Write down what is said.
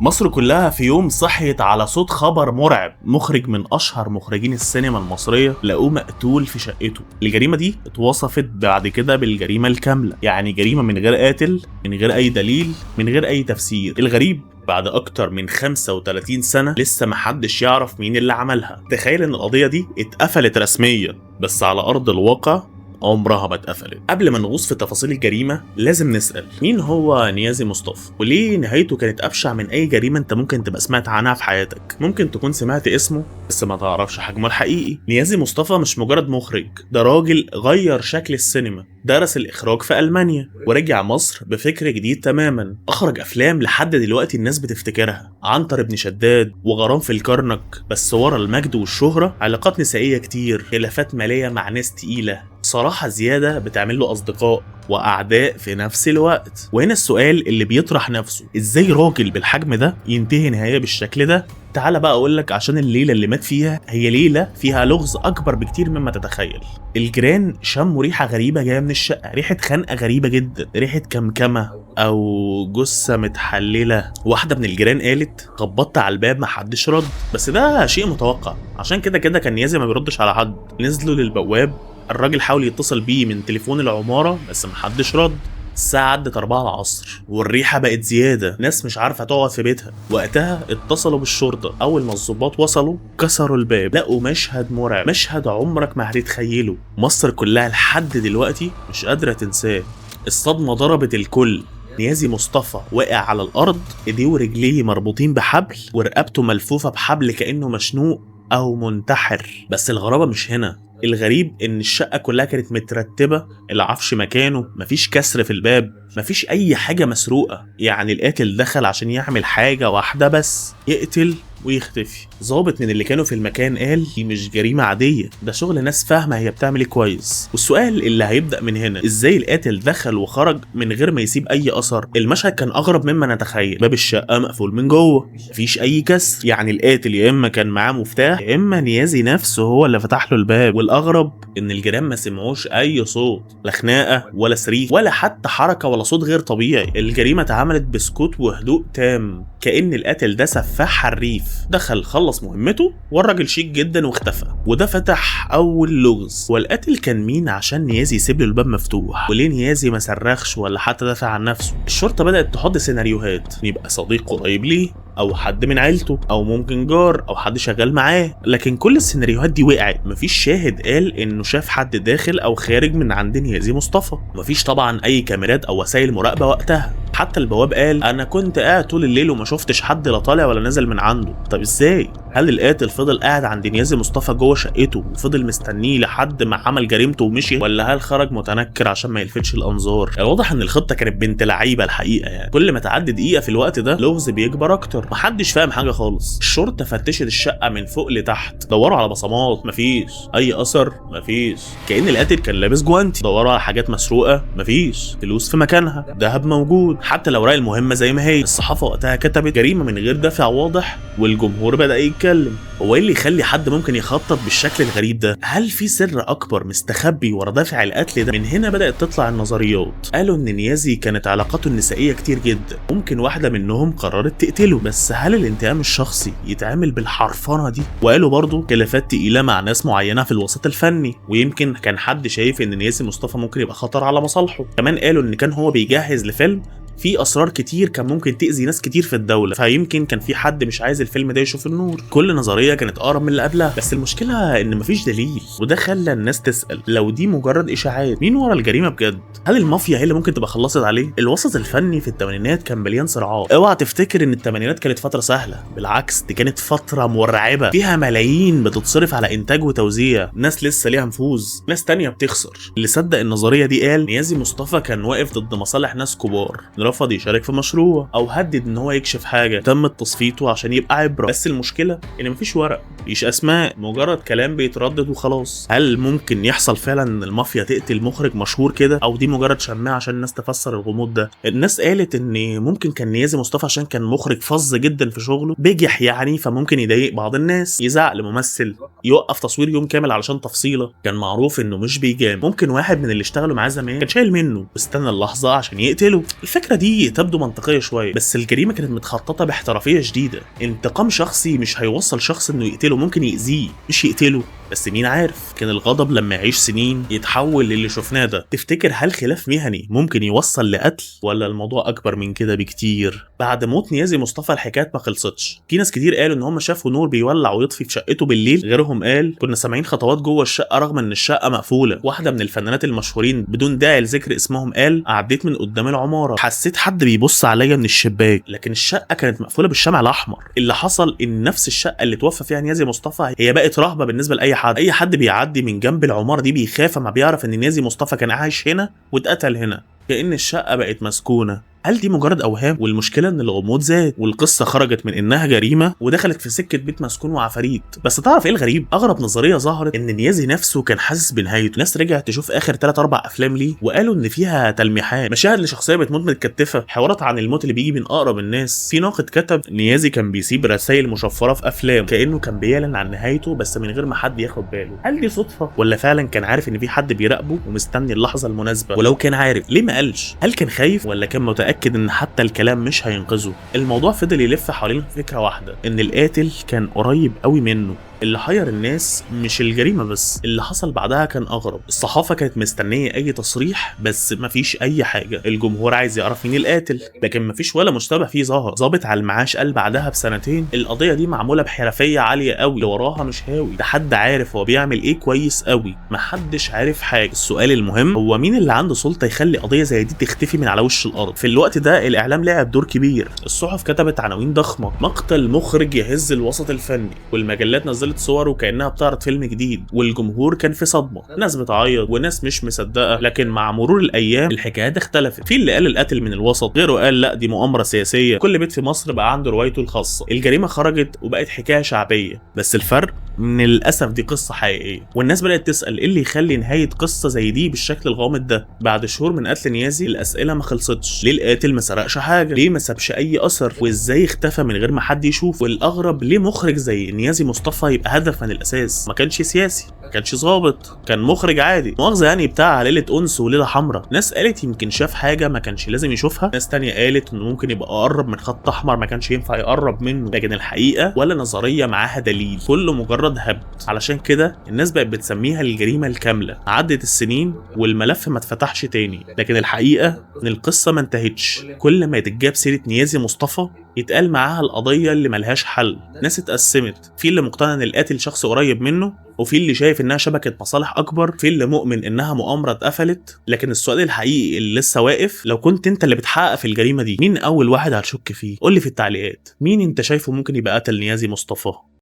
مصر كلها في يوم صحيت على صوت خبر مرعب. مخرج من اشهر مخرجين السينما المصريه لقوه مقتول في شقته. الجريمه دي اتوصفت بعد كده بالجريمه الكامله، يعني جريمه من غير قاتل، من غير اي دليل، من غير اي تفسير. الغريب بعد اكتر من 35 سنه لسه محدش يعرف مين اللي عملها. تخيل ان القضيه دي اتقفلت رسميا، بس على ارض الواقع عمرها ما اتقفلت. قبل ما نغوص في تفاصيل الجريمه لازم نسال مين هو نيازي مصطفى، وليه نهايته كانت ابشع من اي جريمه انت ممكن تبقى سمعت عنها في حياتك. ممكن تكون سمعت اسمه بس ما تعرفش حجمه الحقيقي. نيازي مصطفى مش مجرد مخرج، ده راجل غير شكل السينما. درس الاخراج في المانيا ورجع مصر بفكر جديد تماما. اخرج افلام لحد دلوقتي الناس بتفتكرها: عنتر ابن شداد وغرام في الكرنك. بس ورا المجد والشهره علاقات نسائيه كتير، خلافات ماليه مع ناس تقيله، صراحة زيادة بتعمل له أصدقاء وأعداء في نفس الوقت. وهنا السؤال اللي بيطرح نفسه: إزاي راجل بالحجم ده ينتهي نهاية بالشكل ده؟ تعال بقى أقولك، عشان الليلة اللي مات فيها هي ليلة فيها لغز أكبر بكتير مما تتخيل. الجيران شموا ريحة غريبة جاية من الشقة، ريحة خنقة غريبة جدا، ريحة كمكمة أو جثة متحللة. واحدة من الجيران قالت: خبطت على الباب محدش رد. بس ده شيء متوقع، عشان كده كان نيازي ما بيردش على حد. نزلوا للبواب، الراجل حاول يتصل بيه من تليفون العمارة بس محدش رد. الساعة عدت 4 العصر والريحة بقت زيادة، ناس مش عارفة تقعد في بيتها. وقتها اتصلوا بالشرطة. أول ما الضباط وصلوا كسروا الباب، لقوا مشهد مرعب، مشهد عمرك ما هتتخيله. مصر كلها لحد دلوقتي مش قادرة تنساه. الصدمة ضربت الكل. نيازي مصطفى وقع على الأرض، ايديه ورجليه مربوطين بحبل ورقبته ملفوفة بحبل كأنه مشنوق أو منتحر. بس الغرابة مش هنا، الغريب ان الشقة كلها كانت مترتبة، العفش مكانه، مفيش كسر في الباب، مفيش اي حاجة مسروقة. يعني القاتل دخل عشان يعمل حاجة واحدة بس: يقتل ويختفي. ضابط من اللي كانوا في المكان قال: دي مش جريمة عادية، ده شغل ناس فاهمة هي بتعمل ايه كويس. والسؤال اللي هيبدأ من هنا: ازاي القاتل دخل وخرج من غير ما يسيب اي اثر؟ المشهد كان اغرب مما نتخيل. باب الشقة مقفول من جوه، مفيش اي كسر، يعني القاتل يا اما كان معاه مفتاح يا اما نيازي نفسه هو اللي فتح له الباب. والاغرب ان الجيران ما سمعوش اي صوت، لا خناقة ولا صريخ ولا حتى حركة ولا صوت غير طبيعي. الجريمة اتعملت بسكوت وهدوء تام، كأن القاتل ده سفاح حريف، دخل خلص مهمته والراجل شيك جدا واختفى. وده فتح اول لغز: والقاتل كان مين عشان نيازي يسيب له الباب مفتوح؟ وليه نيازي ما صرخش ولا حتى دافع عن نفسه؟ الشرطة بدأت تحط سيناريوهات: يبقى صديق قريب ليه، او حد من عيلته، او ممكن جار، او حد شغال معاه. لكن كل السيناريوهات دي وقعت. مفيش شاهد قال انه شاف حد داخل او خارج من عند نيازي مصطفى. مفيش طبعا اي كاميرات او وسائل مراقبة وقتها. حتى البواب قال: انا كنت قاعد طول الليل وما شفتش حد لا طالع ولا نازل من عنده. طب ازاي؟ هل القاتل فضل قاعد عند نيازي مصطفى جوه شقته وفضل مستنيه لحد ما عمل جريمته ومشي، ولا هل خرج متنكر عشان ما يلفتش الانظار؟ الواضح ان الخطه كانت بنت لعيبه الحقيقه. يعني كل ما تعدي دقيقه في الوقت ده لغز بيكبر اكتر. محدش فاهم حاجه خالص. الشرطه فتشت الشقه من فوق لتحت، دوروا على بصمات، مفيش اي اثر، مفيش. كأن القاتل كان لابس جوانتي. دوروا على حاجات مسروقه، مفيش. فلوس في مكانها، ذهب موجود، حتى الاوراق المهمه زي ما هي. الصحافه وقتها كتبت: جريمه من غير دافع واضح. والجمهور بدأ يتكلم: هو ايه اللي يخلي حد ممكن يخطط بالشكل الغريب ده؟ هل في سر اكبر مستخبي ورا دافع القتل ده؟ من هنا بدأت تطلع النظريات. قالوا ان نيازي كانت علاقاته النسائيه كتير جدا، ممكن واحده منهم قررت تقتله. بس هل الانتقام الشخصي يتعمل بالحرفنه دي؟ وقالوا برضه خلافات تقيله مع ناس معينه في الوسط الفني، ويمكن كان حد شايف ان نيازي مصطفى ممكن يبقى خطر على مصالحه. كمان قالوا ان كان هو بيجهز لفيلم في اسرار كتير كان ممكن تاذي ناس كتير في الدوله، فيمكن كان في حد مش عايز الفيلم ده يشوف النور. كل نظريه كانت اقرب من اللي قبلها، بس المشكله ان مفيش دليل. وده خلى الناس تسال: لو دي مجرد اشاعات، مين ورا الجريمه بجد؟ هل المافيا هي اللي ممكن تبقى خلصت عليه؟ الوسط الفني في الثمانينات كان مليان صراعات. اوعى تفتكر ان الثمانينات كانت فتره سهله، بالعكس دي كانت فتره مرعبه فيها ملايين بتتصرف على انتاج وتوزيع، ناس لسه ليها نفوذ، ناس تانية بتخسر. اللي صدق النظريه دي قال: نيازي مصطفى كان واقف ضد مصالح ناس كبار، رفض يشارك في مشروع او هدد ان هو يكشف حاجه تم تصفيته عشان يبقى عبره. بس المشكله ان مفيش ورق، مفيش اسماء، مجرد كلام بيتردد وخلاص. هل ممكن يحصل فعلا ان المافيا تقتل مخرج مشهور كده، او دي مجرد شماعه عشان الناس تفسر الغموض ده؟ الناس قالت ان ممكن كان نيازي مصطفى عشان كان مخرج فظ جدا في شغله، بيجح يعني، فممكن يضايق بعض الناس، يزعق لممثل، يوقف تصوير يوم كامل علشان تفصيله كان معروف انه مش بيجام. ممكن واحد من اللي اشتغلوا معاه زمان كان شايل منه واستنى اللحظه عشان يقتله. الفكره دي تبدو منطقيه شويه، بس الجريمه كانت متخططه باحترافيه شديده. انتقام شخصي مش هيوصل شخص انه يقتله، ممكن يأذيه مش يقتله، بس مين عارف. كان الغضب لما يعيش سنين يتحول للي شفناه ده. تفتكر هل خلاف مهني ممكن يوصل لقتل، ولا الموضوع اكبر من كده بكتير؟ بعد موت نيازي مصطفى الحكايات ما خلصتش. في ناس كتير قالوا ان هم شافوا نور بيولع ويطفي في شقته بالليل، غيرهم قال كنا سامعين خطوات جوه الشقه رغم ان الشقه مقفوله. واحده من الفنانات المشهورين بدون داعي لذكر اسمهم قال عديت من قدام العماره حسيت حد بيبص عليا من الشباك، لكن الشقه كانت مقفوله بالشمع الاحمر. اللي حصل ان نفس الشقه اللي توفى فيها نيازي مصطفى هي بقت رهبه بالنسبه لاي حد. اي حد بيعدي من جنب العماره دي بيخاف اما بيعرف ان نيازي مصطفى كان عايش هنا واتقتل هنا، كأن الشقه بقت مسكونه. هل دي مجرد اوهام؟ والمشكله ان الغموض زاد والقصه خرجت من انها جريمه ودخلت في سكه بيت مسكون وعفاريت. بس تعرف ايه الغريب؟ اغرب نظريه ظهرت ان نيازي نفسه كان حاسس بنهايته. ناس رجعت تشوف اخر 3-4 افلام ليه وقالوا ان فيها تلميحات، مشاهد لشخصيه بتموت متكتفه، حوارات عن الموت اللي بيجي من اقرب الناس. في ناقد كتب نيازي كان بيسيب رسائل مشفره في افلام كانه كان بيعلن عن نهايته بس من غير ما حد ياخد باله. هل دي صدفه ولا فعلا كان عارف ان في حد بيراقبه ومستني اللحظه المناسبه؟ ولو كان عارف ليه ما قالش؟ هل كان خايف ولا كان متاكد ان حتى الكلام مش هينقذه؟ الموضوع فضل يلف حوالين فكره واحده، ان القاتل كان قريب قوي منه. اللي حير الناس مش الجريمه بس، اللي حصل بعدها كان اغرب. الصحافه كانت مستنيه اي تصريح بس مفيش اي حاجه. الجمهور عايز يعرف مين القاتل لكن مفيش ولا مشتبه فيه ظهر. ظابط على المعاش قال بعدها بسنتين القضيه دي معموله بحرفيه عاليه قوي، اللي وراها مش هاوي، ده حد عارف هو بيعمل ايه كويس قوي، محدش عارف حاجه. السؤال المهم هو مين اللي عنده سلطه يخلي قضيه زي دي تختفي من على وش الارض؟ في الوقت ده الاعلام لعب دور كبير. الصحف كتبت عناوين ضخمه، مقتل مخرج يهز الوسط الفني، والمجلات نزلت صور وكأنها بتعرض فيلم جديد، والجمهور كان في صدمة، ناس بتعيط وناس مش مصدقة. لكن مع مرور الأيام الحكايات اختلفت. في اللي قال القتل من الوسط، غيره قال لا دي مؤامرة سياسية، كل بيت في مصر بقى عنده روايته الخاصة. الجريمة خرجت وبقت حكاية شعبية، بس الفرق من للأسف دي قصة حقيقية. والناس بدأت تسأل ايه اللي يخلي نهاية قصة زي دي بالشكل الغامض ده؟ بعد شهور من قتل نيازي الأسئلة ما خلصتش. ليه القاتل ما سرقش حاجة؟ ليه ما سابش أي أثر؟ وإزاي اختفى من غير ما حد يشوف؟ والأغرب ليه مخرج زي نيازي مصطفى يبقى هدف من الاساس؟ ما كانش سياسي، ما كانش ظابط، كان مخرج عادي مؤاخذه يعني بتاع ليله انس وليله حمراء. ناس قالت يمكن شاف حاجه ما كانش لازم يشوفها، ناس تانية قالت انه ممكن يبقى قرب من خط احمر ما كانش ينفع يقرب منه. لكن الحقيقه ولا نظريه معاها دليل، كله مجرد هبد. علشان كده الناس بقت بتسميها الجريمه الكامله. عدت السنين والملف ما اتفتحش تاني، لكن الحقيقه ان القصه ما انتهتش. كل ما يتجاب سيره نيازي مصطفى يتقال معاها القضيه اللي ملهاش حل. ناس اتقسمت، في اللي مقتنع ان القاتل شخص قريب منه، وفي اللي شايف انها شبكه مصالح اكبر، في اللي مؤمن انها مؤامره اتقفلت. لكن السؤال الحقيقي اللي لسه واقف، لو كنت انت اللي بتحقق في الجريمه دي مين اول واحد هتشك فيه؟ قول لي في التعليقات مين انت شايفه ممكن يبقى قتل نيازي مصطفى.